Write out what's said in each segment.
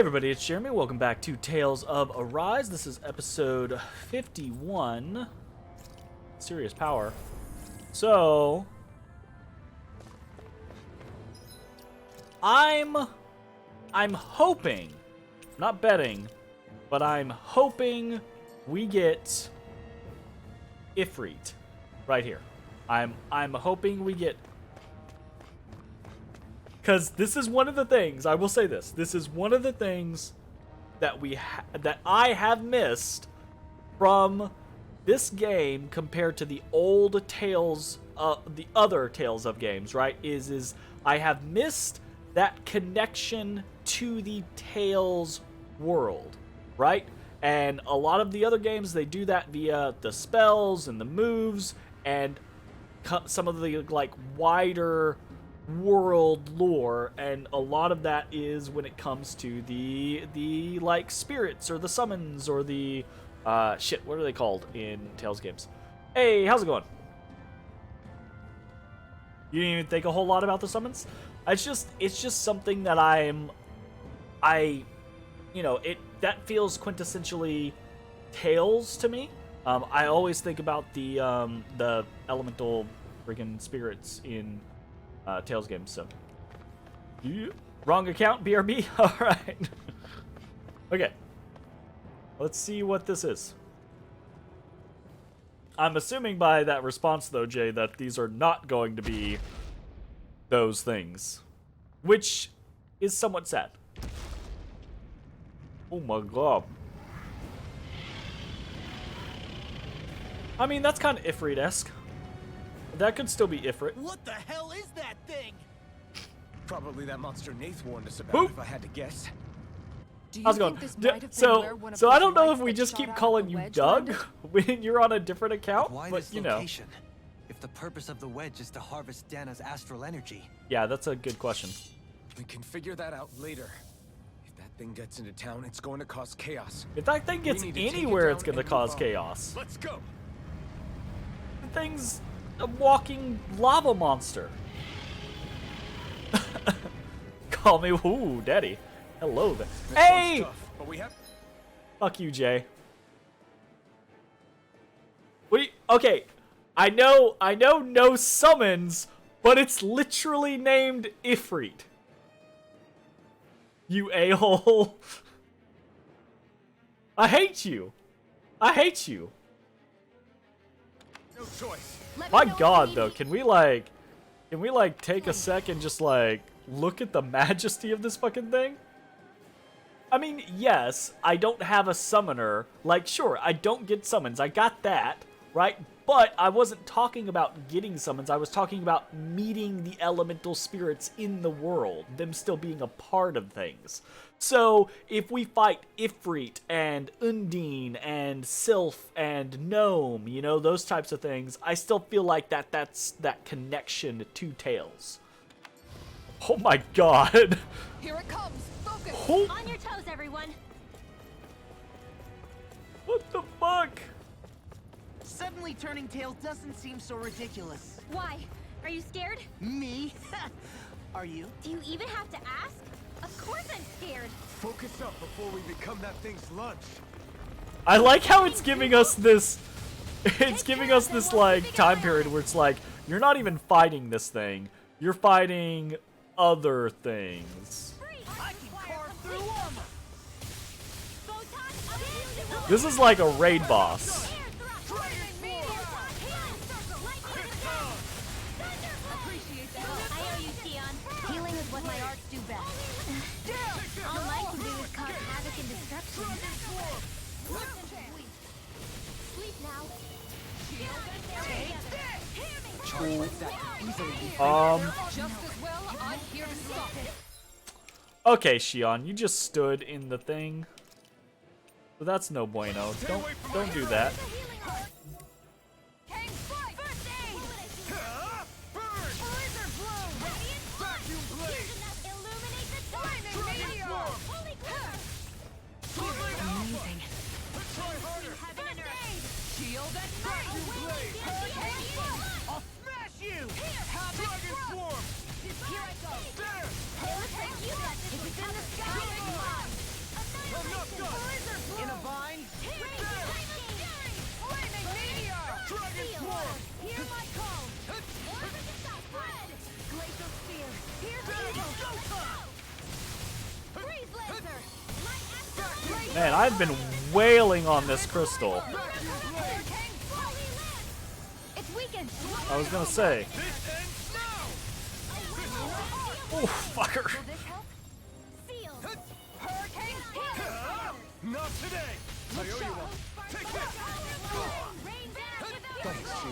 Everybody, it's Jeremy. Welcome back to Tales of Arise. This is episode 51. Serious power. So, I'm hoping, not betting, but I'm hoping we get Ifrit right here. I'm hoping we get, because this is one of the things, I will say this. This is one of the things that that I have missed from this game compared to the old Tales, the other Tales of games, right? Is I have missed that connection to the Tales world, right? And a lot of the other games, they do that via the spells and the moves and some of the like wider world lore, and a lot of that is when it comes to the like spirits or the summons or the shit, what are they called in Tales games? Hey, how's it going? You didn't even think a whole lot about the summons? It's just something that that feels quintessentially Tales to me. I always think about the elemental friggin' spirits in Tales games, so. Wrong account, BRB? Alright. Okay. Let's see what this is. I'm assuming by that response, though, Jay, that these are not going to be those things. Which is somewhat sad. Oh my god. I mean, that's kind of Ifrit-esque. That could still be Ifrit. What the hell is that thing? Probably that monster Nath warned us about, Boop. if I had to guess. How's it going? So I don't know if we just keep calling you Doug when you're on a different account, Why but this you know. location? If the purpose of the wedge is to harvest Dana's astral energy. Yeah, that's a good question. We can figure that out later. If that thing gets into town, it's going to cause chaos. If that thing gets need to take it anywhere, down it's going to and cause move on. chaos. Let's go. The thing's a walking lava monster. Call me, ooh, daddy. Hello there. This Hey! one's tough, but we have. Fuck you, Jay. Okay, I know no summons, but it's literally named Ifrit. You a-hole. I hate you. I hate you. No choice. My god, though, can we take a sec and just like look at the majesty of this fucking thing? I mean, yes, I don't have a summoner. Like, sure, I don't get summons. I got that, right? But I wasn't talking about getting summons. I was talking about meeting the elemental spirits in the world, them still being a part of things. So, if we fight Ifrit and Undine and Sylph and Gnome, you know, those types of things, I still feel like that's that connection to Tales. Oh my god. Here it comes. Focus. Oh. On your toes, everyone. What the fuck? Suddenly turning tail doesn't seem so ridiculous. Why? Are you scared? Me? Are you? Do you even have to ask? Of course I'm scared. Focus up before we become that thing's lunch. I like how it's giving us this, it's giving us this like time period where it's like, you're not even fighting this thing, you're fighting other things. I can carve through armor. This is like a raid boss. Healing is what my arts do best. All I can do is cause havoc and destruction. Sleep now. Charge like that can easily be Just as well, I'm here to stop it. Okay, Shion, you just stood in the thing. But that's no bueno. Don't do that. I'll smash you! Dragon Swarm! Here I go. It looks like you got this. If it's in the sky, In a bind. Flaming meteor! Dragon Seal. Swarm. Hear my call! Spread! Glacial spear! Here's evil! Freeze laser! Light astral! Man, I've been wailing on this crystal. It's weakened! I was gonna say. This ends now! Oh, fucker. Will this help? Seal! Hurricane! Not today! I owe you one. Take this!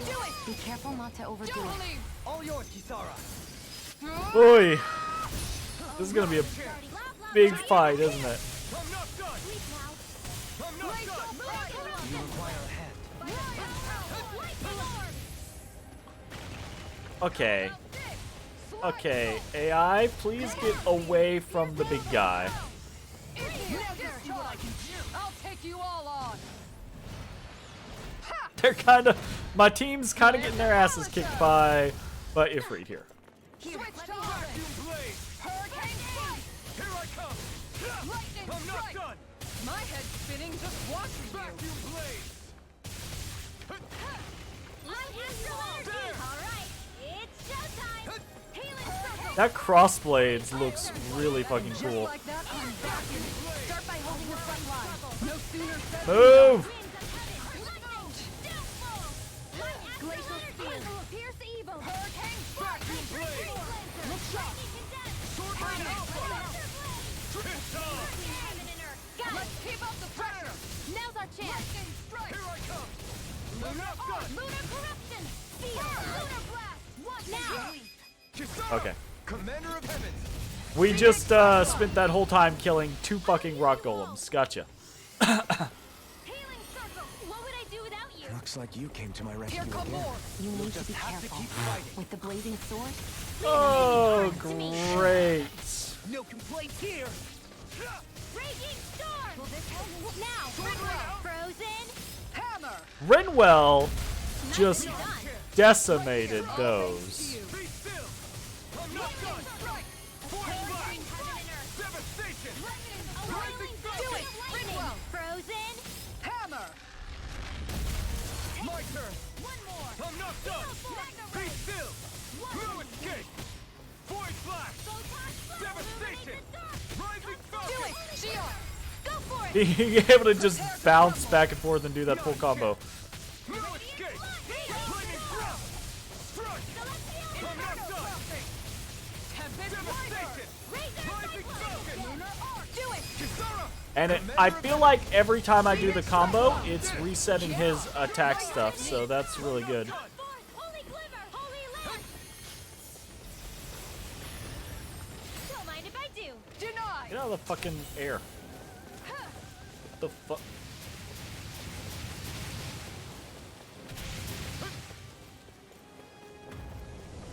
Do it! Be careful not to overdo it. All yours, Kisara. Oi. This is gonna be a big fight, isn't it? I'm not done! I'm not done! You require a hand. Okay. Okay, AI, please get away from the big guy. I'll take you all on. They're my team's kind of getting their asses kicked by Ifrit here. Switch to Vacuum blade! Hurricane Strike. Here I come! Lightning I'm not Strike. done! My head's spinning just watching you. Vacuum blade! Alright, it's showtime! Healing circle! That crossblades looks really fucking Just cool. like that, I'm back in. Start by holding the front line. No sooner said Move! Glacial spear! Pierce evil! Hurricane Strike. Vacuum blade! Look sharp. Sword blade alpha! It's on! Let's keep up the pressure. Now's our chance! Lightning Strike. Here I come! I'm not done! Lunar corruption! Seal! Lunar blast! Watch now! Kisara! Okay. Commander of Heavens! We just spent that whole time killing 2 fucking rock golems. Gotcha. Healing circle! What would I do without you? Looks like you came to my rescue Here come again. more. You need just to be have to careful. keep fighting. With the blazing sword? Oh, great. No complaints here. Raging storm! Will this help? Now! Frozen! Hammer. Renwell just decimated those. Be still! I'm not done! Force blast! Devastation! Rising Do it! Falcon! Frozen! Hammer. My turn! One more! I'm not done! Be still! No escape! Void blast! Devastation! Rising Do Falcon! it. Shield. Go for it! Being able to just bounce back and forth and do that full combo. No escape! Lightning thrust! Strike! I'm not done! Tempest Devastation! Rising Falcon! Do it. Kisara! And I feel like every time I do the combo, it's resetting his attack stuff, so that's really good. Holy Glimmer! Holy Lance! Don't mind if I do. Denied. Get out of the fucking air. What the fuck?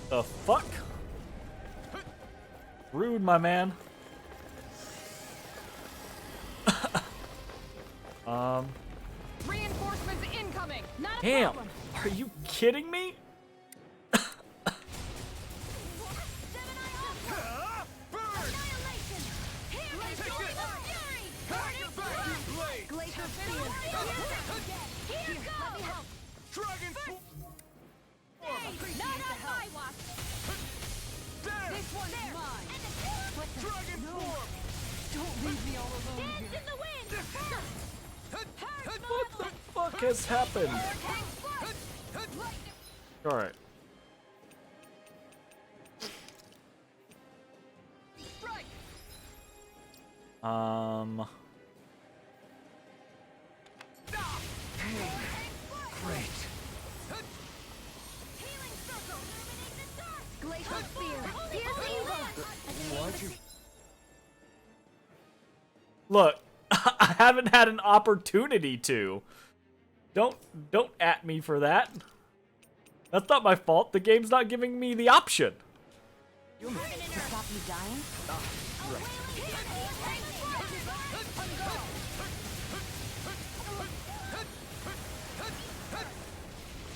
The fuck? Rude, my man. Reinforcements incoming. Not a Damn. problem. Are you kidding me? Annihilation! Here is Take your it. fury! Vacuum blade! Glacial spear! Here goes! Dragon Swarm! Not on my watch! There! This one's mine. What the? Dragon Swarm! Don't leave me all alone Dance here. in the wind! What the fuck has happened? Alright. Strike. Great. Healing circle! Illuminate the dark! Glacial spear! Here's evil! Why'd you... Look, I haven't had an opportunity to. Don't at me for that. That's not my fault. The game's not giving me the option. To stop you dying?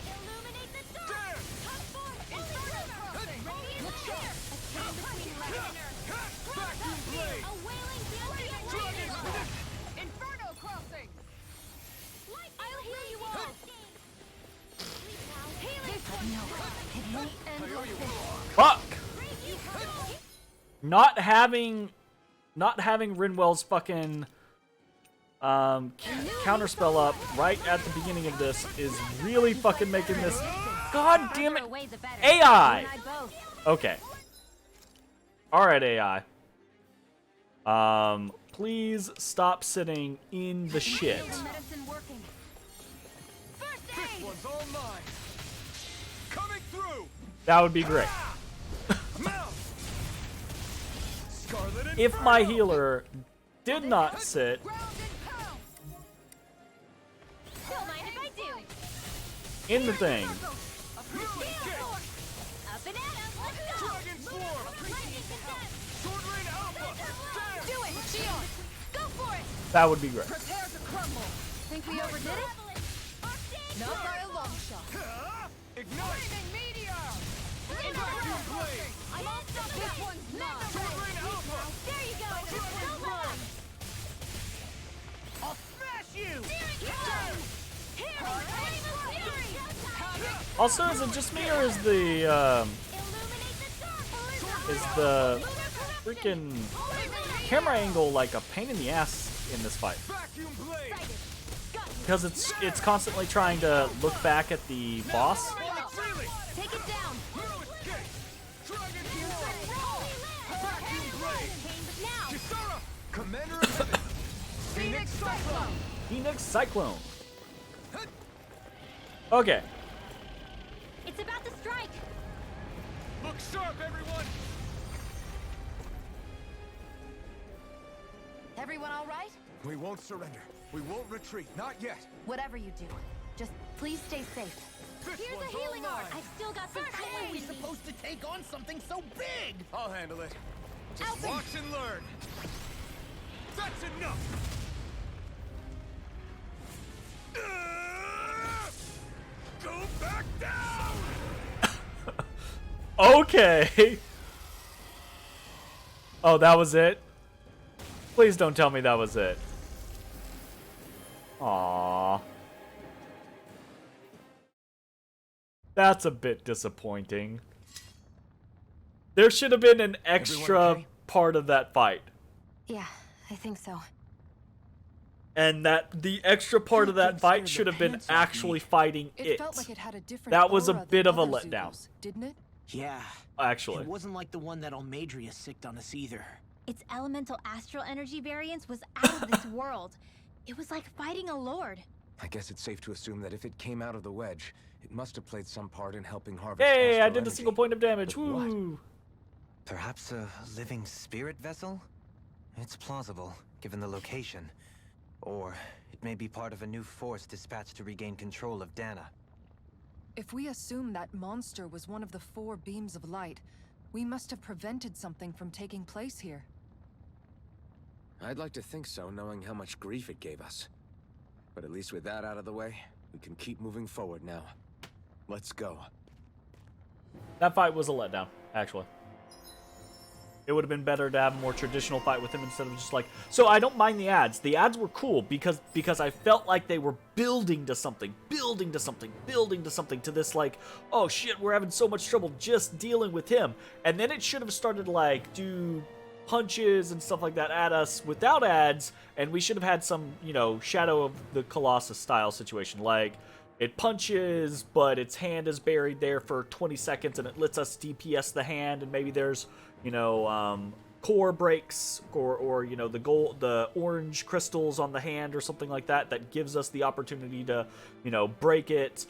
Illuminate the dark! Come forth! Look here! A chain between light and earth! Vacuum blade! A wailing deal! Dragon Swarm! Inferno Fuck! Not having Rinwell's fucking counterspell up right at the beginning of this is really fucking making this. God damn it! AI! Okay. Alright, AI. Please stop sitting in the shit. This one's all mine. Coming through. That would be great. If my healer did not sit in the thing, that would be great. Prepare to crumble. Think we overdid it? Not by a long shot. Ignite. Meteor! Vacuum blade. I'm all stuck. This one's not. There you go. Well done. I'll smash you! Also, is it just me or is the freaking camera angle like a pain in the ass in this fight? Vacuum blade. Because it's constantly trying to look back at the boss. Take it down. Kisara, Commander of Heaven. Phoenix Cyclone. Phoenix Cyclone. Okay. It's about to strike. Look sharp, everyone. Everyone all right? We won't surrender. We won't retreat. Not yet. Whatever you do, just please stay safe. This Here's one's a healing all art. mine. I've still got some How time are we in me. supposed to take on something so big? I'll handle it. Just Alfred. watch and learn. That's enough. Go back down. Okay. Oh, that was it? Please don't tell me that was it. Aww. That's a bit disappointing. There should have been an extra okay? part of that fight. Yeah, I think so. And that the extra part of that That fight scared should the have been pants off actually me. fighting It it. felt like it had a different That was a aura bit than of a other letdown. Zugos, didn't it? Yeah. Actually. It wasn't like the one that Almadria sicked on us either. Its elemental astral energy variance was out of this world. It was like fighting a lord. I guess it's safe to assume that if it came out of the wedge, it must have played some part in helping harvest. Hey, I astral did a energy. single point of damage. But what? Woo! Perhaps a living spirit vessel? It's plausible, given the location. Or it may be part of a new force dispatched to regain control of Dana. If we assume that monster was one of the 4 beams of light, we must have prevented something from taking place here. I'd like to think so, knowing how much grief it gave us. But at least with that out of the way, we can keep moving forward now. Let's go. That fight was a letdown, actually. It would have been better to have a more traditional fight with him instead of just like... So I don't mind the ads. The ads were cool because I felt like they were building to something, to this like, oh shit, we're having so much trouble just dealing with him. And then it should have started like, do punches and stuff like that at us without ads, and we should have had some, you know, Shadow of the Colossus style situation. Like, it punches, but its hand is buried there for 20 seconds, and it lets us DPS the hand, and maybe there's, you know, core breaks, or you know, the orange crystals on the hand or something like that, that gives us the opportunity to, you know, break it.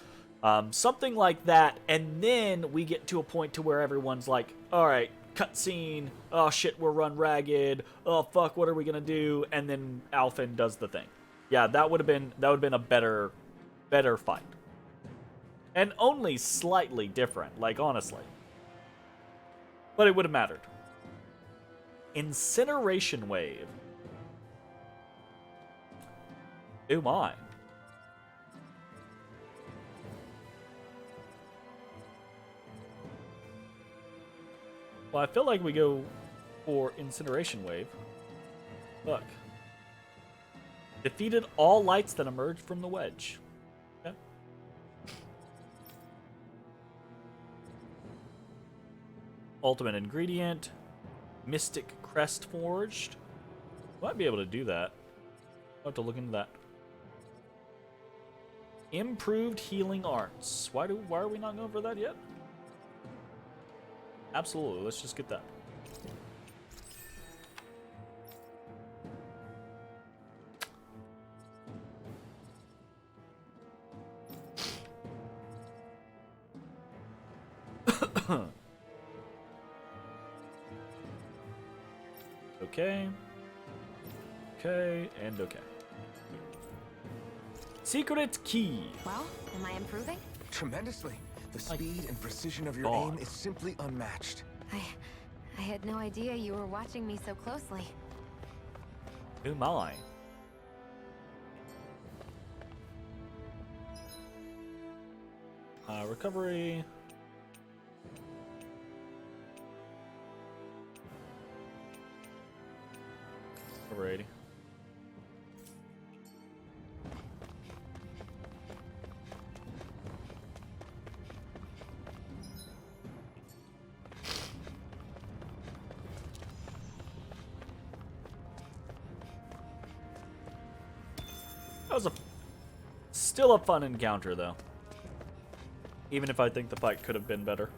Something like that, and then we get to a point to where everyone's like, alright, cutscene, oh shit, we're run ragged, oh fuck, what are we gonna do? And then Alphen does the thing. Yeah, that would have been a better fight. And only slightly different, like, honestly. But it would have mattered. Incineration Wave. Oh my. Well, I feel like we go for Incineration Wave. Look. Defeated all lights that emerged from the wedge. Okay. Ultimate ingredient. Mystic crest forged. Might be able to do that. I'll have to look into that. Improved healing arts. Why are we not going for that yet? Absolutely, let's just get that. Okay. Okay, and okay. Secret key. Well, am I improving? Tremendously. The speed and precision of your God. aim is simply unmatched. I had no idea you were watching me so closely. Oh my. Recovery. Recovery 80. That was still a fun encounter, though. Even if I think the fight could have been better.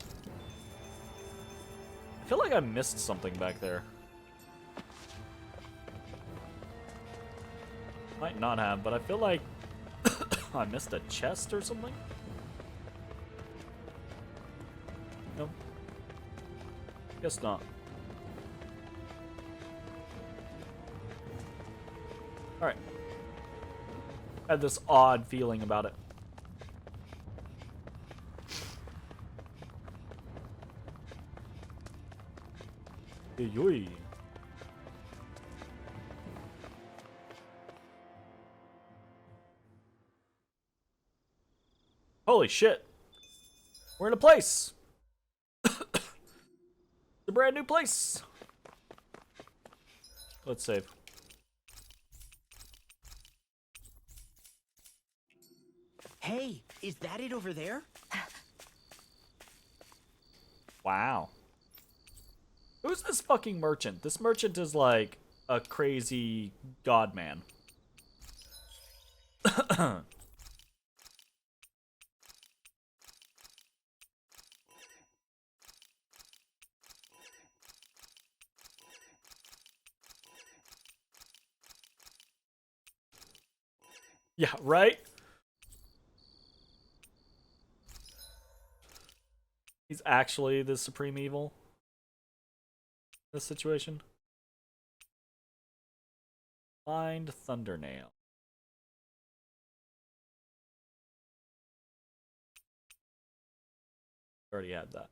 I feel like I missed something back there. Might not have, but I feel like I missed a chest or something. Nope. Guess not. Alright. I had this odd feeling about it. Yoy. Holy shit. We're in a place. It's a brand new place. Let's save. Hey, is that it over there? Wow. Who's this fucking merchant? This merchant is like a crazy god man. Yeah, right? He's actually the supreme evil in this situation. Find Thundernail. Already had that.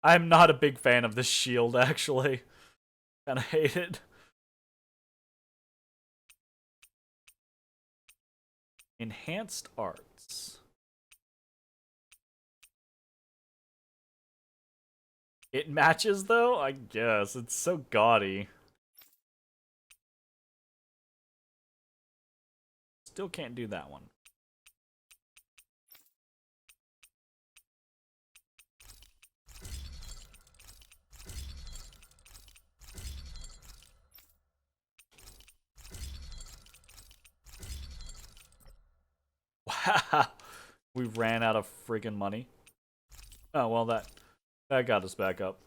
I'm not a big fan of this shield, actually. Kinda hate it. Enhanced arts. It matches, though? I guess. It's so gaudy. Still can't do that one. Wow. We ran out of freaking money. Oh, well, that got us back up.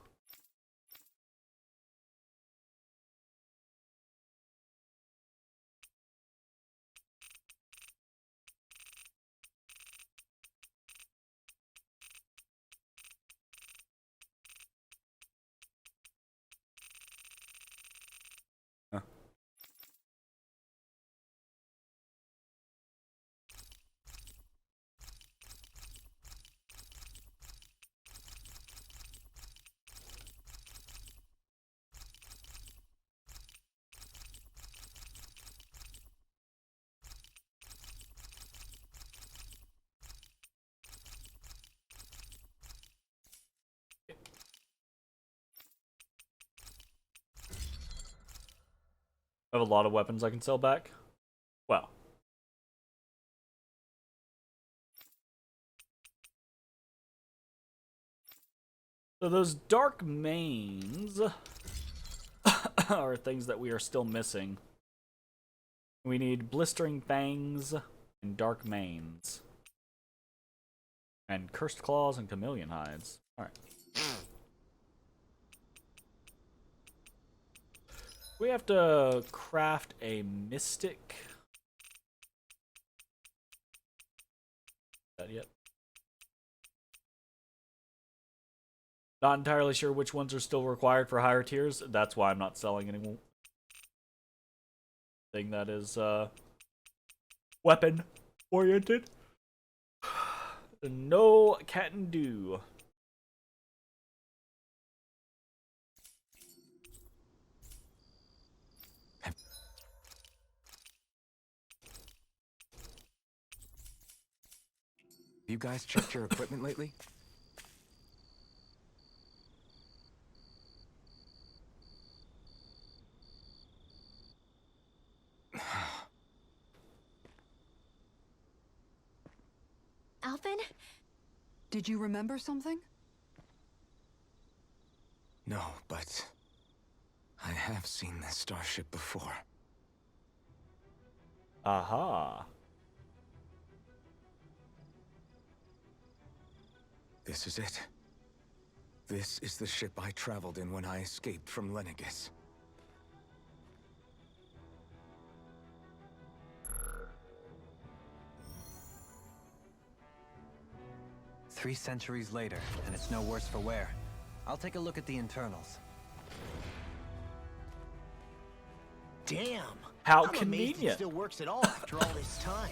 Huh. I have a lot of weapons I can sell back. Well. So those dark mains are things that we are still missing. We need blistering fangs and dark mains. And cursed claws and chameleon hides. Alright. We have to craft a mystic. That yet? Not entirely sure which ones are still required for higher tiers. That's why I'm not selling anyone. Thing that is weapon oriented. No can do. You guys checked your equipment lately? Alvin? Did you remember something? No, but I have seen this starship before. Aha. This is it. This is the ship I traveled in when I escaped from Lenegis. Three centuries later, and it's no worse for wear. I'll take a look at the internals. Damn. How I'm amazed it convenient. still works at all after all this time.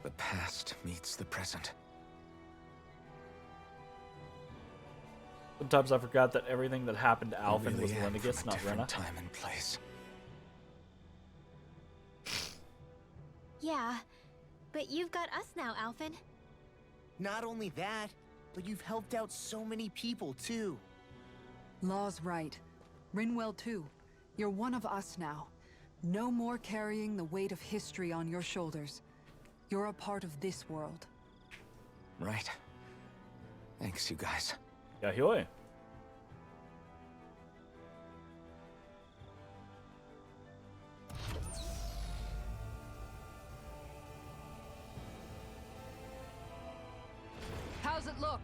The past meets the present. Sometimes I forgot that everything that happened to I Alvin really was am Lenegis, from a not different Rena. time and place. Yeah, but you've got us now, Alvin. Not only that, but you've helped out so many people too. Law's right. Rinwell too. You're one of us now. No more carrying the weight of history on your shoulders. You're a part of this world. Right. Thanks, you guys. Yeah, Huey. How's it look?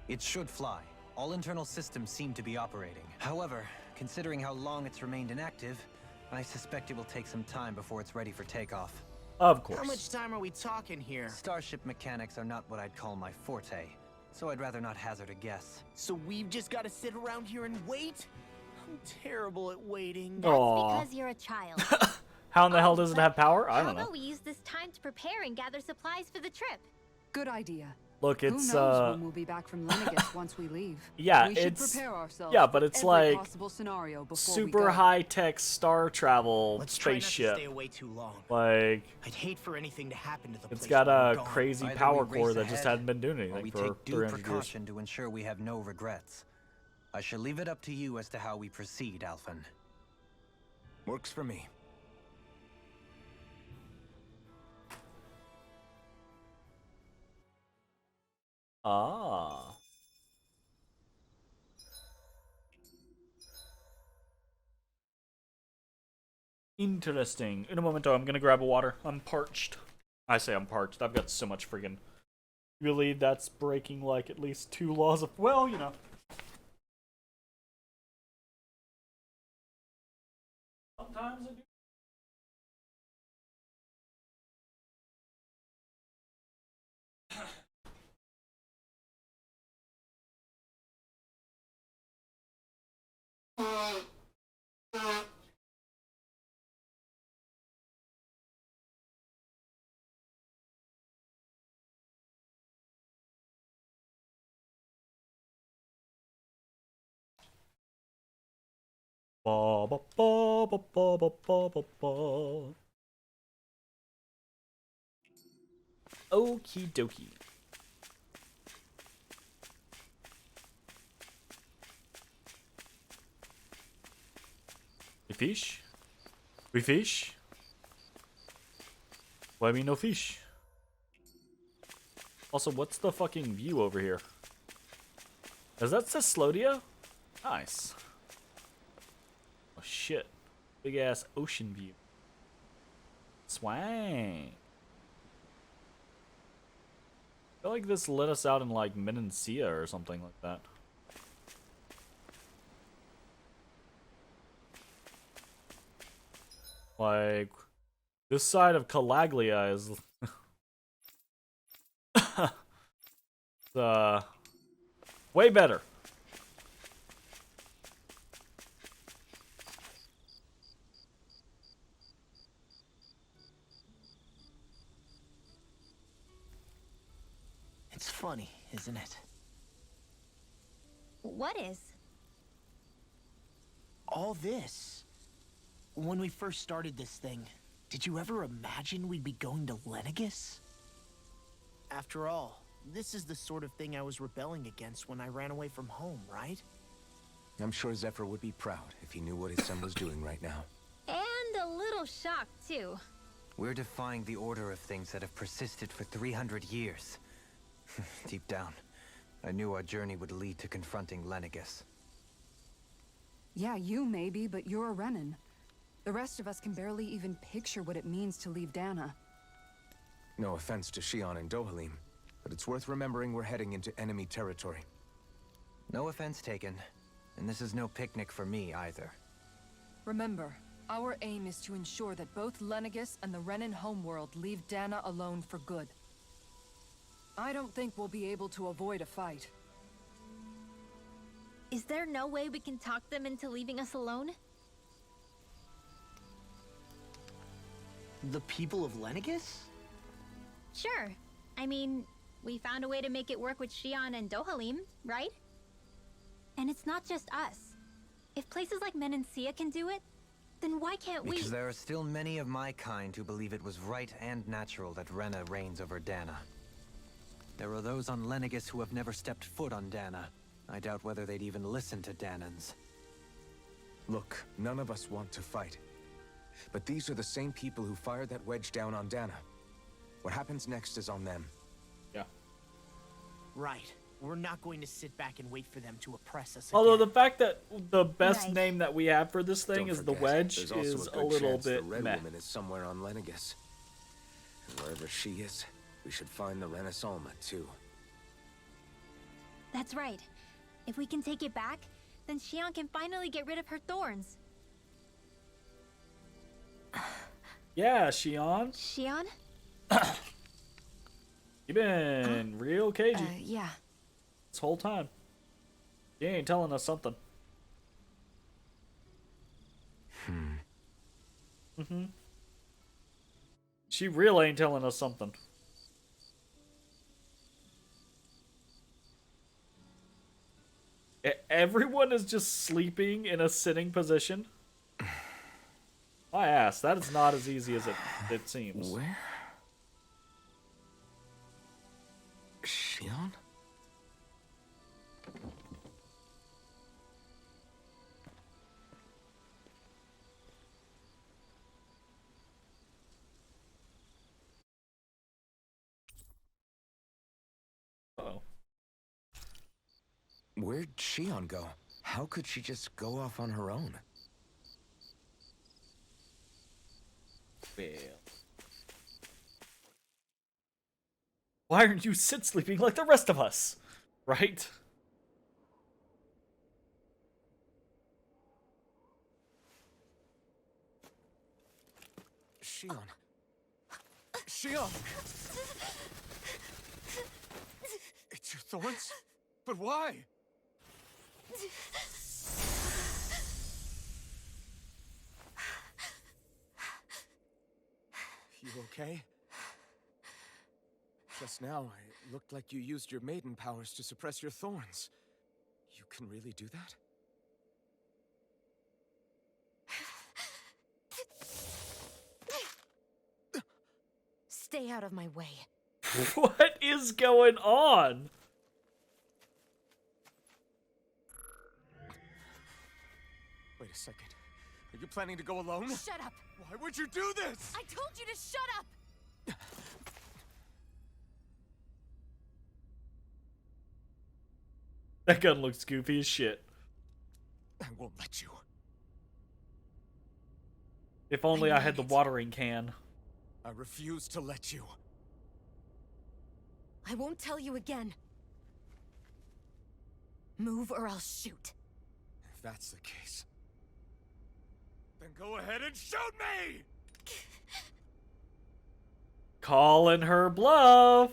It should fly. All internal systems seem to be operating. However, considering how long it's remained inactive, I suspect it will take some time before it's ready for takeoff. Of course. How much time are we talking here? Starship mechanics are not what I'd call my forte, so I'd rather not hazard a guess. So we've just got to sit around here and wait? I'm terrible at waiting. That's Aw. because you're a child. How in the hell Oh, does it but have power? I How don't know. about we use this time to prepare and gather supplies for the trip? Good idea. Look, Who it's knows when we'll be back from Lenegis once we leave? yeah, we should it's prepare ourselves yeah, but for it's every like possible scenario before we super go. high-tech star travel Let's try not to spaceship. stay away too long. Like I'd hate for anything to happen to the it's place got while we're a gone. crazy Either power we core race that just ahead, hadn't been doing or anything we for take due 300 years. precaution to ensure we have no regrets. I shall leave it up to you as to how we proceed, Alphen. Works for me. Ah. Interesting. In a momento, I'm gonna grab a water. I'm parched. I say I'm parched. I've got so much friggin'. Really, that's breaking like at least 2 laws of. Well, you know. Sometimes I do. Ba ba ba ba ba ba ba ba ba. Okie dokie. fish? We fish? Why me no fish? Also, what's the fucking view over here? Is that Ceslodia? Nice. Oh shit. Big ass ocean view. Swang. I feel like this let us out in like Menancia or something like that. Like, this side of Calaglia is way better. It's funny, isn't it? What is? All this. When we first started this thing, did you ever imagine we'd be going to Lenegus? After all, this is the sort of thing I was rebelling against when I ran away from home, right? I'm sure Zephyr would be proud if he knew what his son was doing right now. And a little shocked, too. We're defying the order of things that have persisted for 300 years. Deep down, I knew our journey would lead to confronting Lenegus. Yeah, you maybe, but you're a Renan. The rest of us can barely even picture what it means to leave Dana. No offense to Shion and Dohalim, but it's worth remembering we're heading into enemy territory. No offense taken, and this is no picnic for me either. Remember, our aim is to ensure that both Lenegus and the Renan homeworld leave Dana alone for good. I don't think we'll be able to avoid a fight. Is there no way we can talk them into leaving us alone? The people of Lenegus? Sure. I mean, we found a way to make it work with Shion and Dohalim, right? And it's not just us. If places like Menancia can do it, then why can't we? Because there are still many of my kind who believe it was right and natural that Rena reigns over Dana. There are those on Lenegus who have never stepped foot on Dana. I doubt whether they'd even listen to Danans. Look, none of us want to fight. But these are the same people who fired that wedge down on Dana. What happens next is on them. Yeah. Right. We're not going to sit back and wait for them to oppress us Although again. the fact that the best Right. name that we have for this thing Don't is the forget, wedge there's also is a a good little chance bit the Red meh. Woman is somewhere on Lenegus. And wherever she is, we should find the Renasolma too. That's right. If we can take it back, then Shion can finally get rid of her thorns. Yeah, Shion. Shion? You been real cagey Yeah. this whole time. You ain't telling us something. She really ain't telling us something. Everyone is just sleeping in a sitting position. My ass, that is not as easy as it seems. Where? Shion? Uh-oh. Where'd Shion go? How could she just go off on her own? Why aren't you sit sleeping like the rest of us? Right? Shion. Shion! It's your thorns? But why? You okay? Just now, it looked like you used your maiden powers to suppress your thorns. You can really do that? Stay out of my way. What is going on? Wait a second. Are you planning to go alone? Shut up! Why would you do this? I told you to shut up! That gun looks goofy as shit. I won't let you. If only I mean had the it. watering can. I refuse to let you. I won't tell you again. Move or I'll shoot. If that's the case, then go ahead and shoot me! Calling her bluff.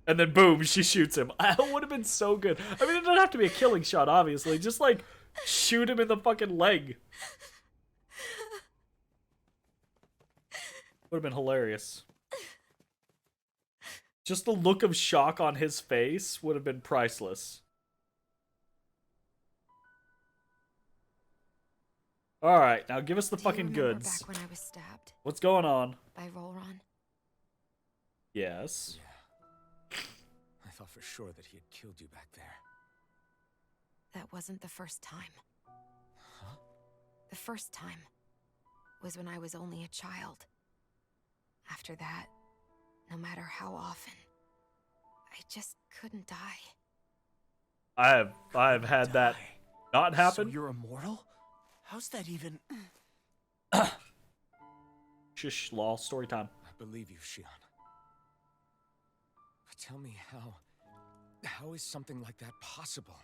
And then boom, she shoots him. That would have been so good. I mean, it doesn't have to be a killing shot, obviously. Just like shoot him in the fucking leg. Would have been hilarious. Just the look of shock on his face would have been priceless. Alright, now give us the Do you fucking remember goods. back when I was stabbed What's going on? by Rolron? Yes. Yeah. I thought for sure that he had killed you back there. That wasn't the first time. Huh? The first time was when I was only a child. After that, no matter how often, I just couldn't die. I've had that not happen. So you're immortal? How's that even? Shush, law, story time. I believe you, Shion. But tell me how is something like that possible?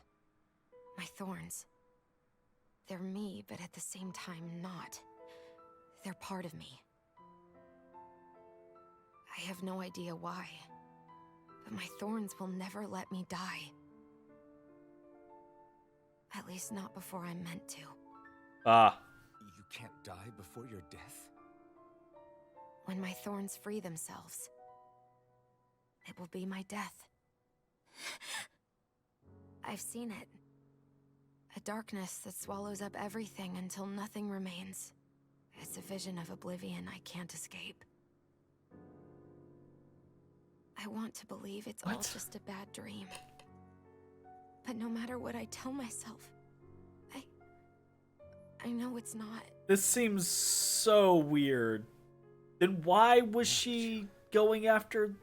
My thorns. They're me, but at the same time not. They're part of me. I have no idea why, but my thorns will never let me die. At least not before I'm meant to. Ah. You can't die before your death? When my thorns free themselves, it will be my death. I've seen it. A darkness that swallows up everything until nothing remains. It's a vision of oblivion I can't escape. I want to believe it's all just a bad dream. But no matter what I tell myself, I know it's not. This seems so weird. Then why was she going after...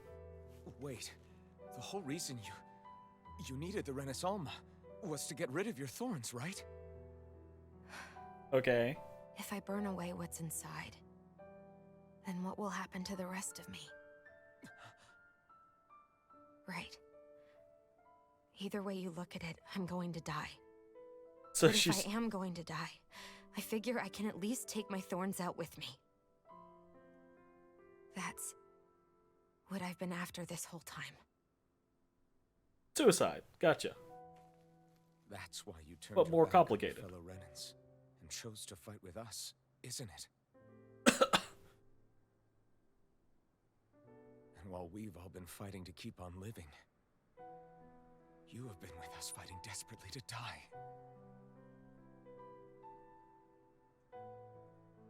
Wait, the whole reason you needed the Renaissance was to get rid of your thorns, right? Okay. If I burn away what's inside, then what will happen to the rest of me? Right. Either way you look at it, I'm going to die. So But she's... if I am going to die, I figure I can at least take my thorns out with me. That's what I've been after this whole time. Suicide. Gotcha. That's why you turned But your more back on your complicated. fellow Renans and chose to fight with us, isn't it? And while we've all been fighting to keep on living, you have been with us fighting desperately to die.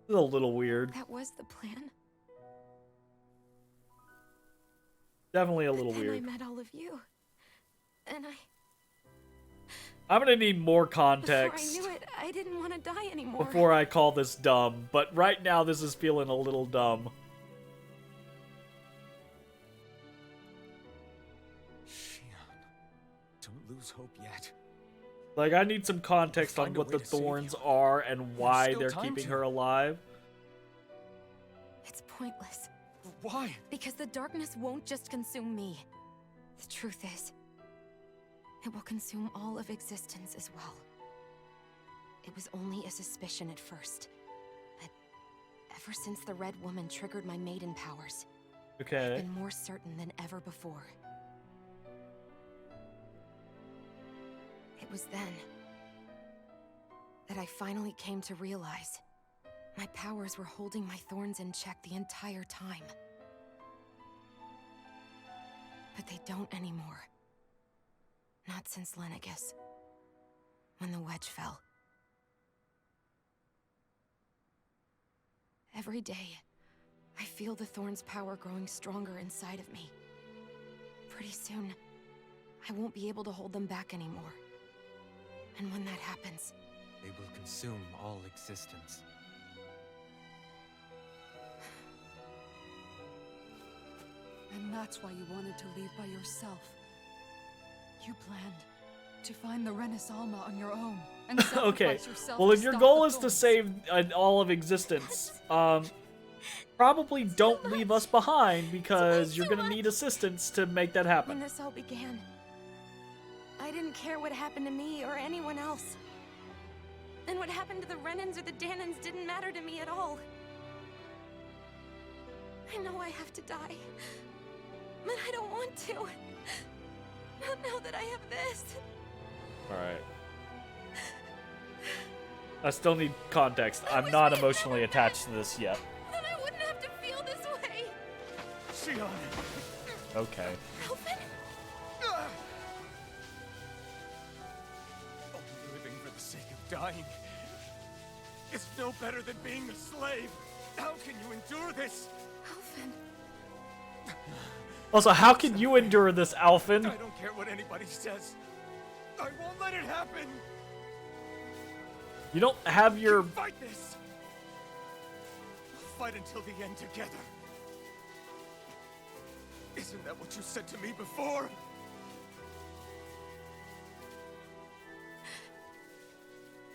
This is a little weird. That was the plan. Definitely a little Then weird. I met all of you. And I'm gonna need more before I context knew it, I didn't want to die anymore. before I call this dumb. But right now, this is feeling a little dumb. Shion, don't lose hope yet. Like, I need some context on Find a what way the to save thorns you. are and why still they're time keeping to. her alive. It's pointless. Why? Because the darkness won't just consume me. The truth is, it will consume all of existence as well. It was only a suspicion at first, but ever since the Red Woman triggered my maiden powers, I've Okay. been more certain than ever before. It was then that I finally came to realize my powers were holding my thorns in check the entire time. But they don't anymore. Not since Lenegus, when the wedge fell. Every day, I feel the thorn's power growing stronger inside of me. Pretty soon, I won't be able to hold them back anymore. And when that happens, They will consume all existence. And that's why you wanted to leave by yourself. You planned to find the Renaissance on your own and Okay. sacrifice yourself Well, to if your stop goal the is to Thorns. save all of existence, probably don't leave us behind because you're gonna need assistance to make that when happen. this all began, I didn't care what happened to me or anyone else. And what happened to the Renans or the Danans didn't matter to me at all. I know I have to die, but I don't want to. Not now that I have this. Alright. I still need context. I'm not emotionally attached to this yet. Then I wouldn't have to feel this way. Shion! Okay. Alvin? Only living for the sake of dying is no better than being a slave. How can you endure this? Alvin. Also, how can you endure this, Alphen? I don't care what anybody says. I won't let it happen. You don't have your... Fight this. We'll fight until the end together. Isn't that what you said to me before?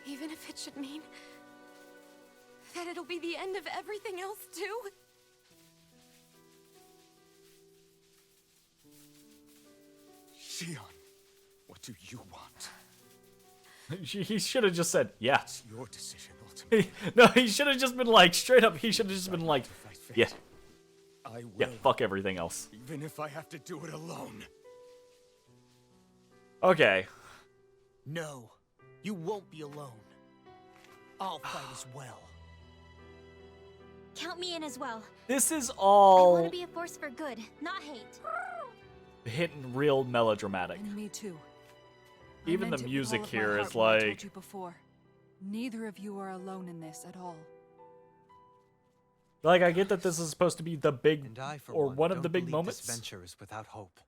Even if it should mean that it'll be the end of everything else too? Shion, what do you want? He should have just said, yeah. It's your decision, ultimately. No, he should have just been like, straight up, he should have just been like, Fight fate. yeah, I will. yeah, fuck everything else. Even if I have to do it alone. Okay. No, you won't be alone. I'll fight as well. Count me in as well. This is I want all to be a force for good, not hate. hitting real melodramatic. And me too. I Even meant the it with music all of my here heart is when I told like- you before. Neither of you are alone in this at all. Like, I get that this is supposed to be the big, And I, for or one of don't the big believe moments, This venture is without hope.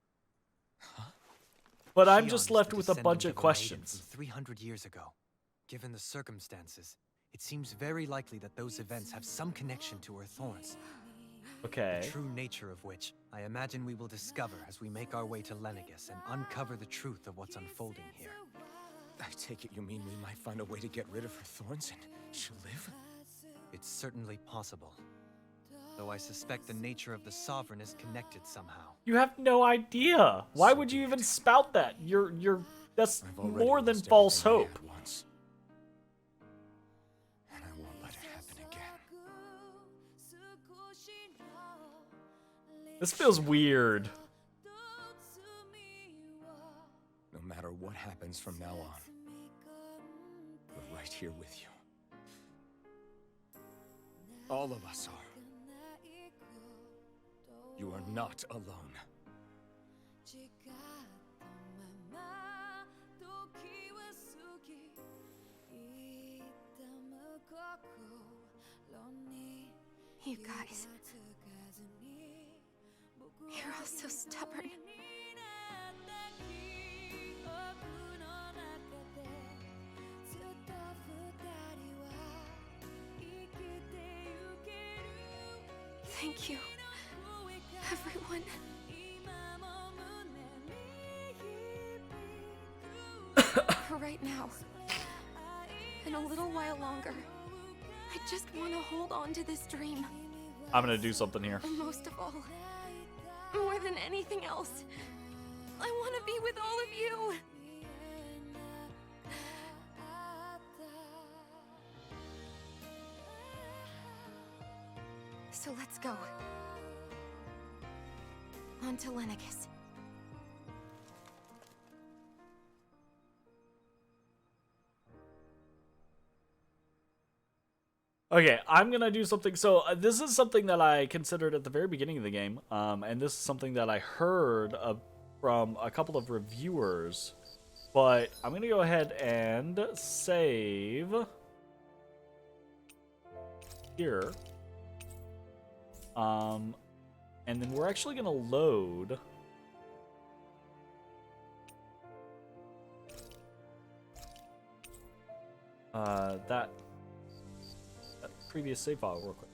but I'm Shion just is left the with a bunch of descendant a maiden questions. from 300 years ago. Given the circumstances, it seems very likely that those events have some connection to her thorns. Okay. The true nature of which, I imagine we will discover as we make our way to Lenegis and uncover the truth of what's unfolding here. I take it you mean we might find a way to get rid of her thorns and she'll live? It's certainly possible. Though I suspect the nature of the Sovereign is connected somehow. You have no idea. Why So would you be even it. spout that? That's I've already more than lost false everything I hope. had once. And I won't let it happen again. This feels weird. No matter what happens from now on, we're right here with you. All of us are. You are not alone. You guys. You're all so stubborn. Thank you, everyone. For right now, and a little while longer, I just want to hold on to this dream. I'm gonna do something here. And most of all, more than anything else, I want to be with all of you. So let's go. On to Lenegis. Okay, I'm gonna do something. So this is something that I considered at the very beginning of the game, and this is something that I heard from a couple of reviewers. But I'm gonna go ahead and save here, and then we're actually gonna load that previous save file real quick.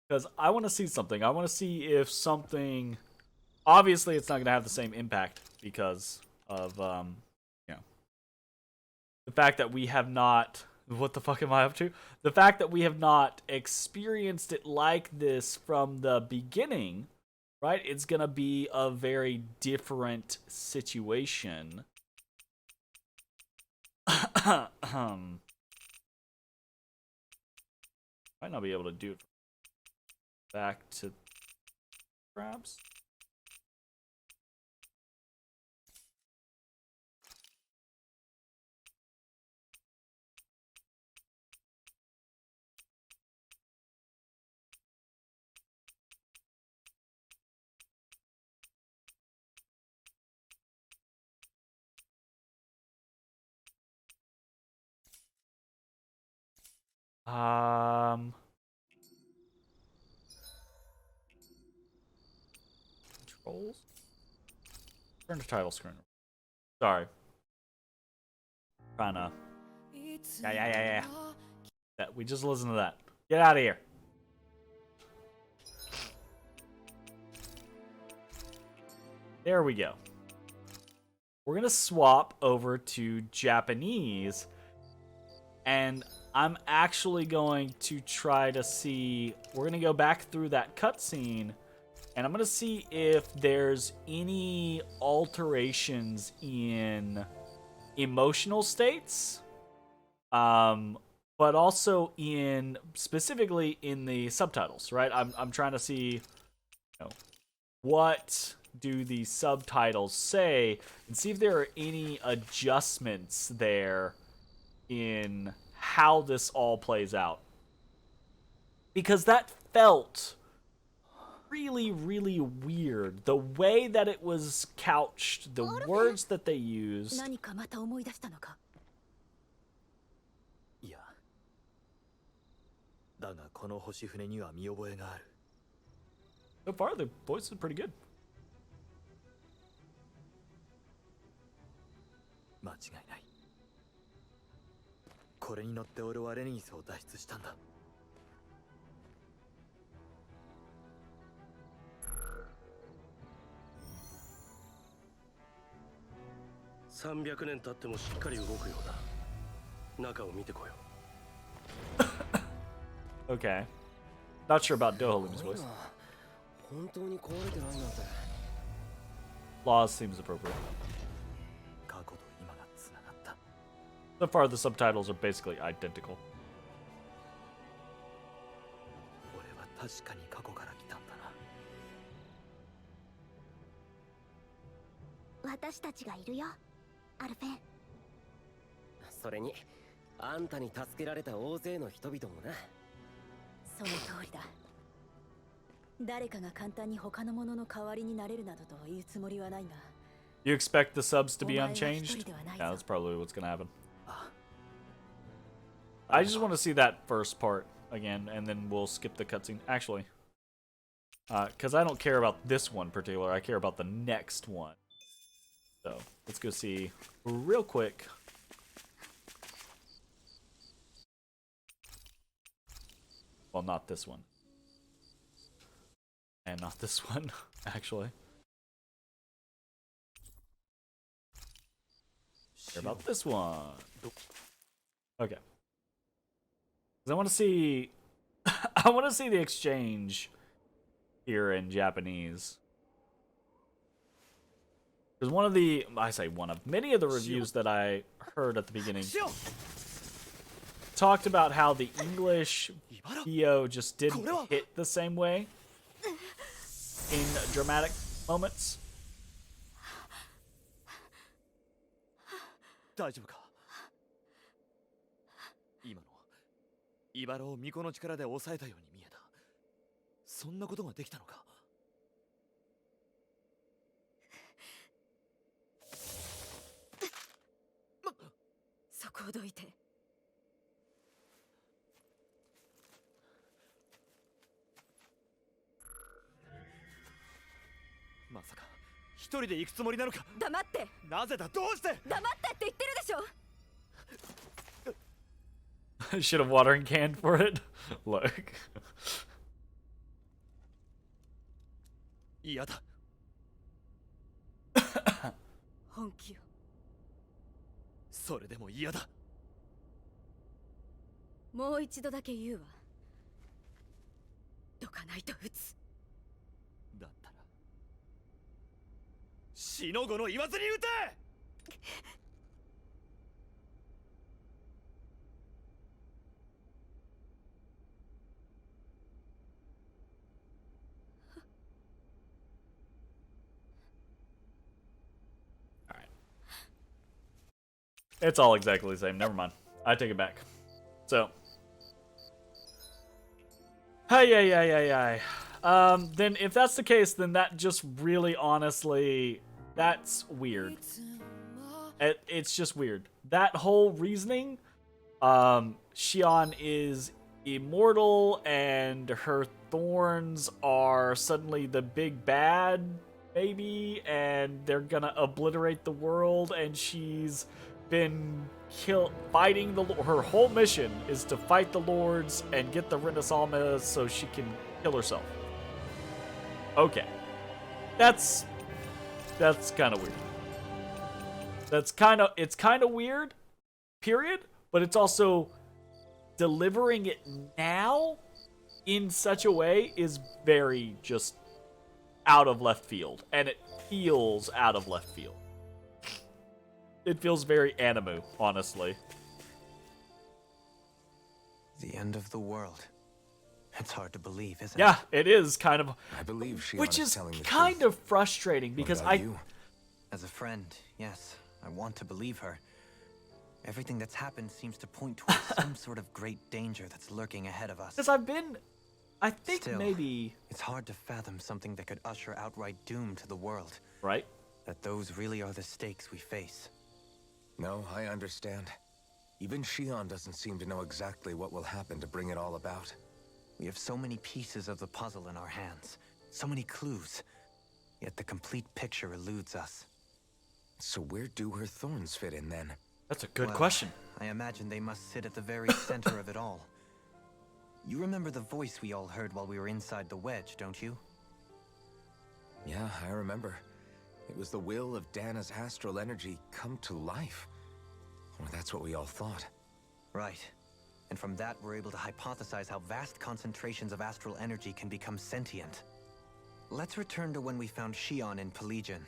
Because I want to see something. I want to see if something... Obviously, it's not going to have the same impact because of, you know, the fact that we have not... What the fuck am I up to? The fact that we have not experienced it like this from the beginning, right? It's going to be a very different situation. Might not be able to do it back to perhaps. Controls? Turn to title screen. Sorry. Trying to... Yeah. That, we just listened to that. Get out of here. There we go. We're going to swap over to Japanese. And I'm actually going to try to see... We're going to go back through that cutscene. And I'm going to see if there's any alterations in emotional states. But also in... Specifically in the subtitles, right? I'm trying to see... You know, what do the subtitles say? And see if there are any adjustments there in how this all plays out. Because that felt really, really weird. The way that it was couched, the words that they used. 何かまた思い出したのか? いや。だがこの星船には見覚えがある。 So far, the voice is pretty good. 間違いない。これに乗って俺はレニギスを脱出したんだ。300年経ってもしっかり動くようだ。中を見てこよう。Okay. Not sure about Dohalim's voice. 本当に壊れてないなんて。Laws seems appropriate. So far, the subtitles are basically identical. 俺は確かに過去から来たんだな。私たちがいるよ、アルフェン。それに、あんたに助けられた大勢の人々もな。その通りだ。誰かが簡単に他のものの代わりになれるなどというつもりはないが。You expect the subs to be unchanged? Yeah, that's probably what's gonna happen. I just want to see that first part again, and then we'll skip the cutscene. Actually, because I don't care about this one particular, I care about the next one. So let's go see real quick. Well, not this one, and not this one, actually. Care about this one. Okay. I want to see, I want to see the exchange here in Japanese. Because one of the, I say one of, many of the reviews that I heard at the beginning talked about how the English VO just didn't hit the same way in dramatic moments. 大丈夫か? 今のイバラを巫女の力で抑えたように見えた。そんなことができたのか? そこをどいて。まさか一人で行くつもりなのか。黙って。なぜだ、どうして。黙ってって言ってるでしょ。I should have watering can for it. Look. 嫌だ。本気よ。それでも嫌だ。もう一度だけ言うわ。どかないと撃つ。だったら死の子の言わずに撃て。It's all exactly the same. Never mind. I take it back. So. Hey. Then if that's the case, then that just really honestly, that's weird. It's just weird. That whole reasoning, Xion is immortal and her thorns are suddenly the big bad, maybe, and they're gonna obliterate the world, and she's been fighting her whole mission is to fight the lords and get the Renaissance so she can kill herself. Okay. That's kind of weird. It's kind of weird, period, but it's also delivering it now in such a way is very just out of left field, and it feels out of left field. It feels very anime, honestly. The end of the world. It's hard to believe, isn't Yeah, it is kind of. I believe she which is is telling the kind truth. of frustrating because What about you? As a friend, yes, I want to believe her. Everything that's happened seems to point towards some sort of great danger that's lurking ahead of us. Because I think Still, maybe. It's hard to fathom something that could usher outright doom to the world. Right? That those really are the stakes we face. No, I understand. Even Xion doesn't seem to know exactly what will happen to bring it all about. We have so many pieces of the puzzle in our hands, so many clues, yet the complete picture eludes us. So where do her thorns fit in then? That's a good Well, question. I imagine they must sit at the very center of it all. You remember the voice we all heard while we were inside the wedge, don't you? Yeah, I remember. It was the will of Dana's astral energy come to life. Or that's what we all thought. Right. And from that, we're able to hypothesize how vast concentrations of astral energy can become sentient. Let's return to when we found Xion in Pelagian.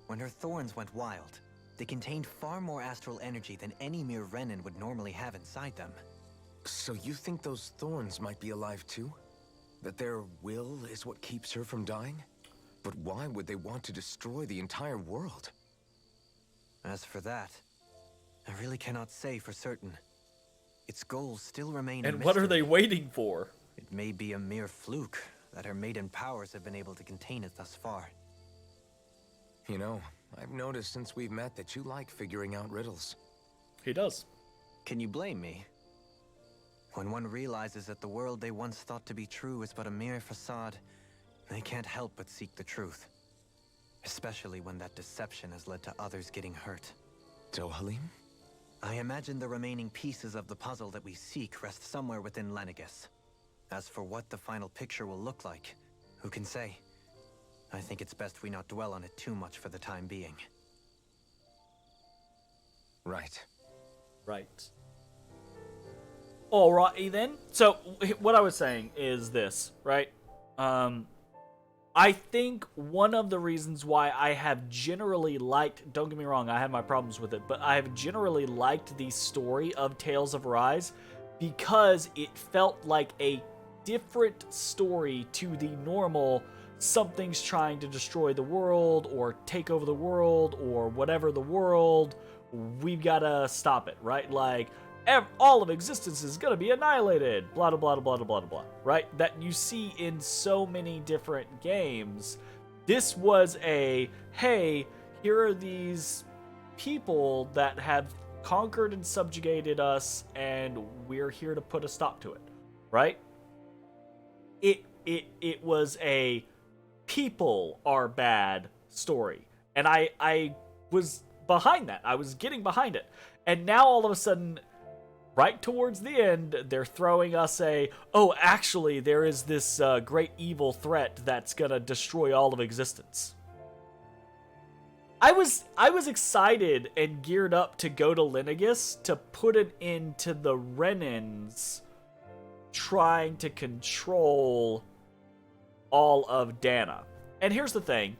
When her thorns went wild, they contained far more astral energy than any mere Renin would normally have inside them. So you think those thorns might be alive too? That their will is what keeps her from dying? But why would they want to destroy the entire world? As for that, I really cannot say for certain. Its goals still remain a And what are they mystery. waiting for? It may be a mere fluke that her maiden powers have been able to contain it thus far. You know, I've noticed since we've met that you like figuring out riddles. He does. Can you blame me? When one realizes that the world they once thought to be true is but a mere facade, they can't help but seek the truth. Especially when that deception has led to others getting hurt. Dohalim? I imagine the remaining pieces of the puzzle that we seek rest somewhere within Lenegis. As for what the final picture will look like, who can say? I think it's best we not dwell on it too much for the time being. Right. Right. Alrighty then. So what I was saying is this, right? I think one of the reasons why I have generally liked, don't get me wrong, I have my problems with it, but I have generally liked the story of Tales of Arise because it felt like a different story to the normal something's trying to destroy the world or take over the world or whatever the world, we've got to stop it, right? Like, all of existence is going to be annihilated, blah, blah, blah, blah, blah, blah, blah, right? That you see in so many different games. This was a, hey, here are these people that have conquered and subjugated us, and we're here to put a stop to it, right? It was a people are bad story. And I was behind that. I was getting behind it. And now all of a sudden, right towards the end, they're throwing us actually, there is this great evil threat that's gonna destroy all of existence. I was excited and geared up to go to Lenegis to put it into the Renans trying to control all of Dana. And here's the thing.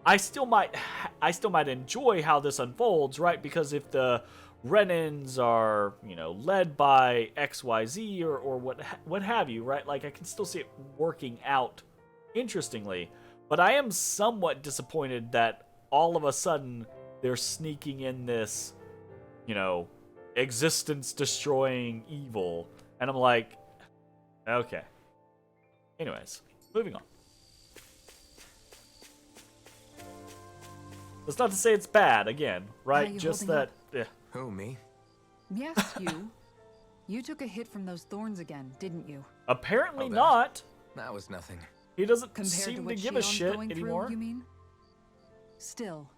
I still might enjoy how this unfolds, right? Because if the Renans are, led by XYZ or what have you, right? Like, I can still see it working out interestingly. But I am somewhat disappointed that all of a sudden they're sneaking in this, existence-destroying evil. And I'm like, okay. Anyways, moving on. That's not to say it's bad, again, right? Just that... Yeah. Who, me? Yes, you. You took a hit from those thorns again, didn't you? Apparently not. That was nothing. He doesn't Compared seem to what give a Shion's shit going anymore. Through, you mean? Still,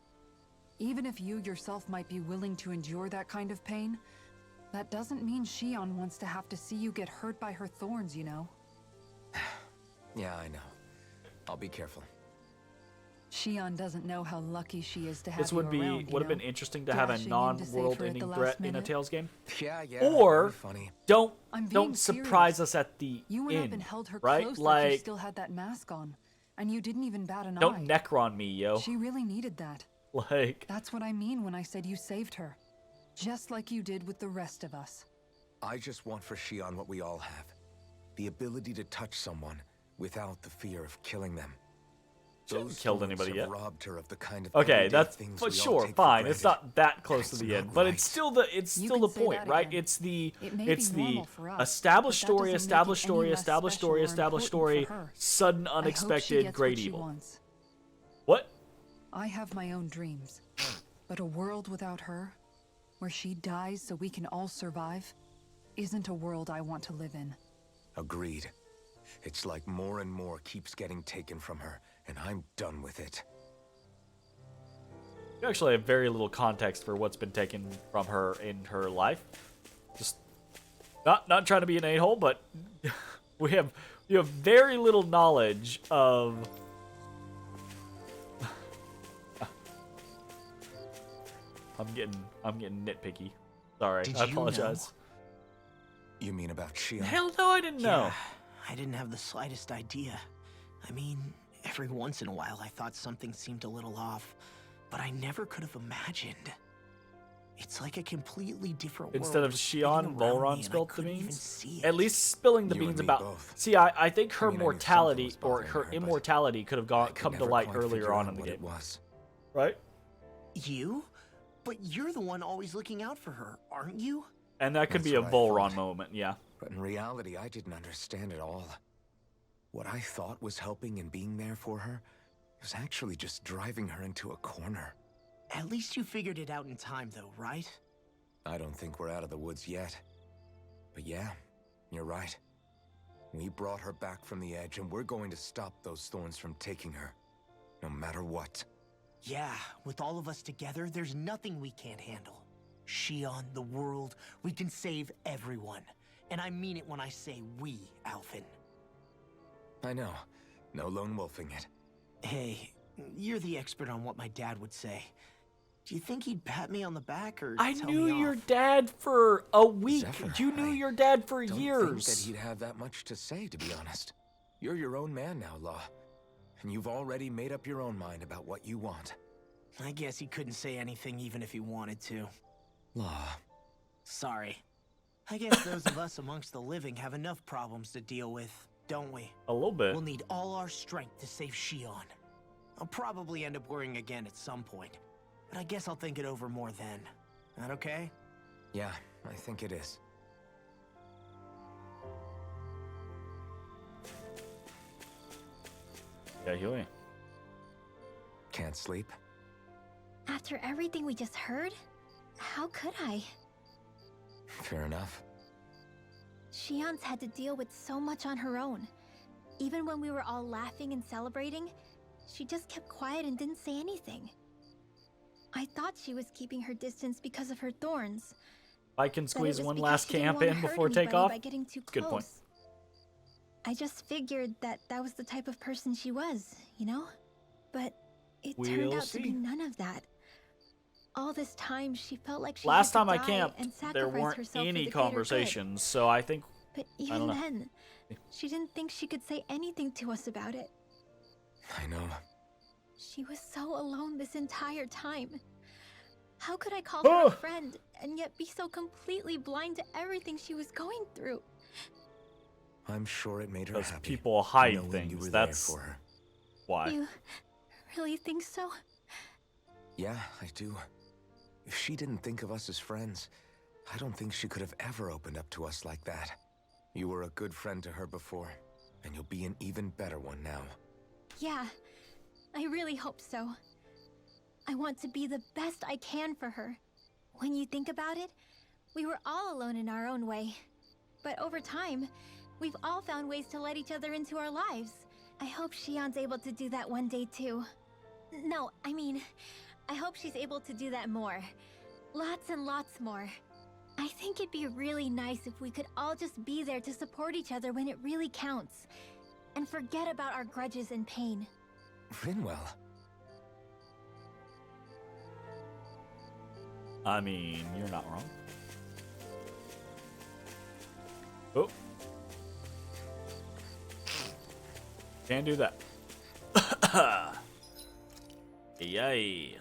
even if you yourself might be willing to endure that kind of pain, that doesn't mean Shion wants to have to see you get hurt by her thorns, you know? Yeah, I know. I'll be careful. Shion doesn't know how lucky she is to have This would you around, would have been interesting to have a Dashing in to save her non-world at ending the threat last in a minute. Tales game. Yeah, Or very funny. I'm being don't surprise serious. us at the You went up and end, held her right? close Like, you still had that mask on, and you didn't even bat an eye. don't Necron me, yo. She really needed that. Like, That's what I mean when I said you saved her. Just like you did with the rest of us. I just want for Shion what we all have. The ability to touch someone without the fear of killing them. she hasn't Those killed thorns anybody have yet. robbed her of the kind of Okay, everyday that's things but we all sure, take for fine. It's granted. not that close to That's the end, not but right. it's still the You still can the say point, that right? again. It's the It may it's be the normal for us, established but that story, doesn't make established it story, any less established special story, or established important story, for her. sudden I hope she unexpected gets great what she evil. wants. What? I have my own dreams, but a world without her, where she dies so we can all survive, isn't a world I want to live in. Agreed. It's like more and more keeps getting taken from her, and I'm done with it. You actually have very little context for what's been taken from her in her life. Just not trying to be an a-hole, but you have very little knowledge of I'm getting nitpicky. Sorry, Did I you apologize. You mean about Shion? Hell no, I didn't know. Yeah, I didn't have the slightest idea. I mean, every once in a while I thought something seemed a little off, but I never could have imagined. It's like a completely different Instead world of was spinning Shion, around me Volron and I spilled the couldn't even beans. see it. At least spilling the You and beans me about. both. See, I think her I mean, I knew something mortality was or bothering her her, but immortality could have I could come to never light quite earlier figure on out in the what game, it was. right? You? But you're the one always looking out for her, aren't you? And that could That's be a what I Volron thought. moment, yeah. But in reality, I didn't understand it all. What I thought was helping and being there for her was actually just driving her into a corner. At least you figured it out in time, though, right? I don't think we're out of the woods yet. But yeah, you're right. We brought her back from the edge, and we're going to stop those thorns from taking her. No matter what. Yeah, with all of us together, there's nothing we can't handle. Shion, the world, we can save everyone. And I mean it when I say we, Alphen. I know. No lone wolfing it. Hey, you're the expert on what my dad would say. Do you think he'd pat me on the back or I tell knew me your off? dad for a week. Zephyr, You knew I your dad for Don't years. think that he'd have that much to say, to be honest. You're your own man now, Law. And you've already made up your own mind about what you want. I guess he couldn't say anything even if he wanted to. Law. Sorry. I guess those of us amongst the living have enough problems to deal with, don't we? A little bit. We'll need all our strength to save Shion. I'll probably end up worrying again at some point, but I guess I'll think it over more then. That okay? Yeah, I think it is. Yeah, Huey. Can't sleep? After everything we just heard, how could I? Fair enough. Shion's had to deal with so much on her own. Even when we were all laughing and celebrating, she just kept quiet and didn't say anything. I thought she was keeping her distance because of her thorns. I can That it squeeze was one because last she didn't camp wanna in hurt before anybody takeoff. by getting too Good point. close. I just figured that was the type of person she was, you know? But it turned We'll out to be see. none of that. All this time, she felt like she Last had time to I die camped, and there sacrifice weren't herself for any the greater good. conversations, so I think But I don't even know. then, she didn't think she could say anything to us about it. I know. She was so alone this entire time. How could I call her a friend and yet be so completely blind to everything she was going through? I'm sure it made her because happy. people hide knowing things. You were That's there for her. why. You really think so? Yeah, I do. If she didn't think of us as friends, I don't think she could have ever opened up to us like that. You were a good friend to her before, and you'll be an even better one now. Yeah, I really hope so. I want to be the best I can for her. When you think about it, we were all alone in our own way. But over time, we've all found ways to let each other into our lives. I hope Shion's able to do that one day too. No, I mean, I hope she's able to do that more. Lots and lots more. I think it'd be really nice if we could all just be there to support each other when it really counts. And forget about our grudges and pain. Rinwell. I mean, you're not wrong. Oh. Can't do that. Yay.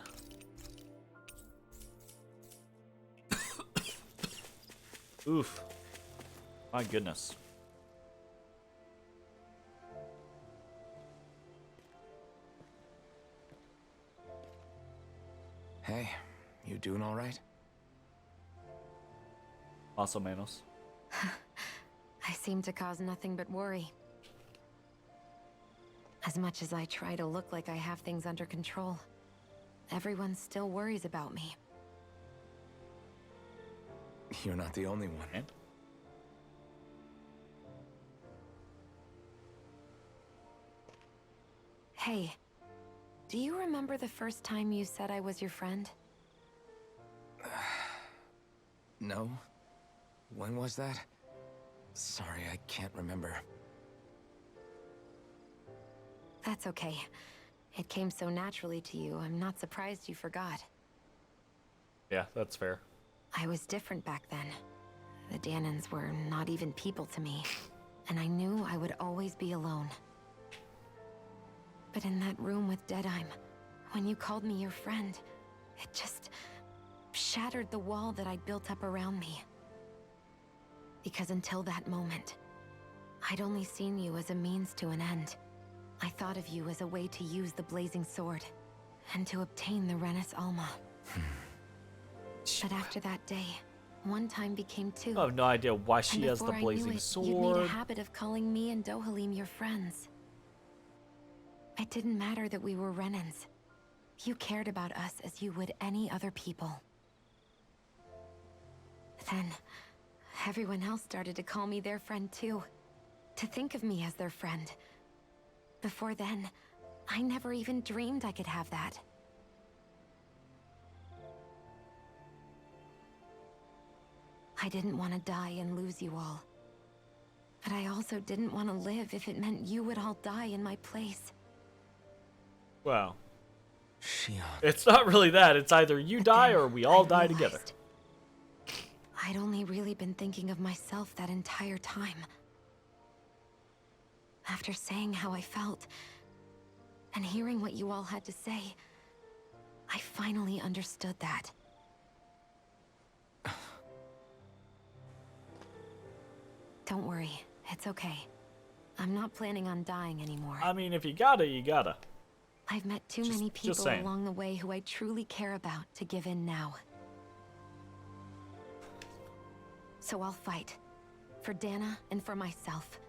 Oof. My goodness. Hey, you doing all right? Also, Manos. I seem to cause nothing but worry. As much as I try to look like I have things under control, everyone still worries about me. You're not the only one. And? Hey, do you remember the first time you said I was your friend? No? When was that? Sorry, I can't remember. That's okay. It came so naturally to you, I'm not surprised you forgot. Yeah, that's fair. I was different back then. The Danans were not even people to me, and I knew I would always be alone. But in that room with Deadheim, when you called me your friend, it just shattered the wall that I'd built up around me. Because until that moment, I'd only seen you as a means to an end. I thought of you as a way to use the blazing sword, and to obtain the Renis Alma. But after that day, one time became two. I have no idea why she And has the before I knew blazing it, sword. you'd made a habit of calling me and Dohalim your friends. It didn't matter that we were Renans. You cared about us as you would any other people. Then, everyone else started to call me their friend too. To think of me as their friend. Before then, I never even dreamed I could have that. I didn't want to die and lose you all. But I also didn't want to live if it meant you would all die in my place. Wow. Shion. It's not really that. It's either you die or we all die together. I'd only really been thinking of myself that entire time. After saying how I felt, and hearing what you all had to say, I finally understood that. Don't worry, it's okay. I'm not planning on dying anymore. I mean, if you gotta, you gotta. I've met too many people saying. along the way who I truly care about to give in now. So I'll fight. For Dana and for myself.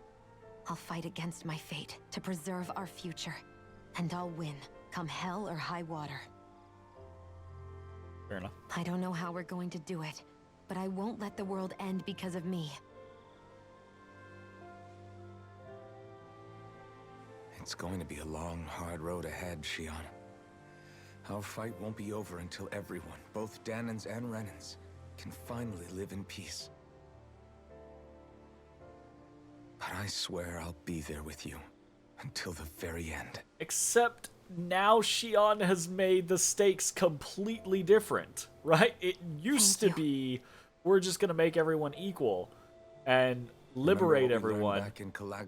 I'll fight against my fate to preserve our future. And I'll win, come hell or high water. Fair enough. I don't know how we're going to do it, but I won't let the world end because of me. It's going to be a long, hard road ahead, Shion. Our fight won't be over until everyone, both Danans and Renans, can finally live in peace. But I swear I'll be there with you until the very end. Except now Shion has made the stakes completely different, right? It used to be, we're just gonna make everyone equal and liberate everyone.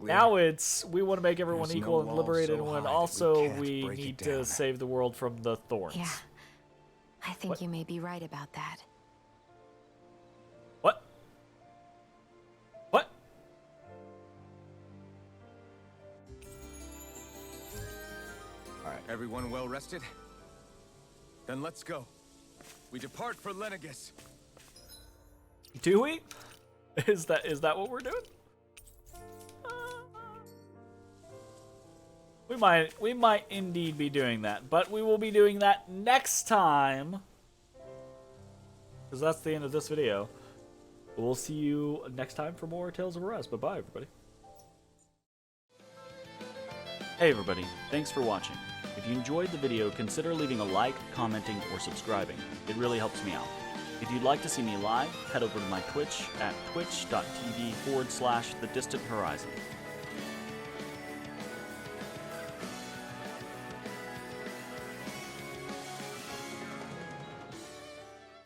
Now it's, we want to make everyone equal and liberate everyone. Also, we need to save the world from the thorns. Yeah, I think you may be right about that. What? What? All right. Everyone well rested? Then let's go. We depart for Lenegis. Do we? Is that what we're doing? We might indeed be doing that, but we will be doing that next time. Because that's the end of this video. We'll see you next time for more Tales of Arise. Bye-bye, everybody. Hey, everybody. Thanks for watching. If you enjoyed the video, consider leaving a like, commenting, or subscribing. It really helps me out. If you'd like to see me live, head over to my Twitch at twitch.tv/thedistanthorizon.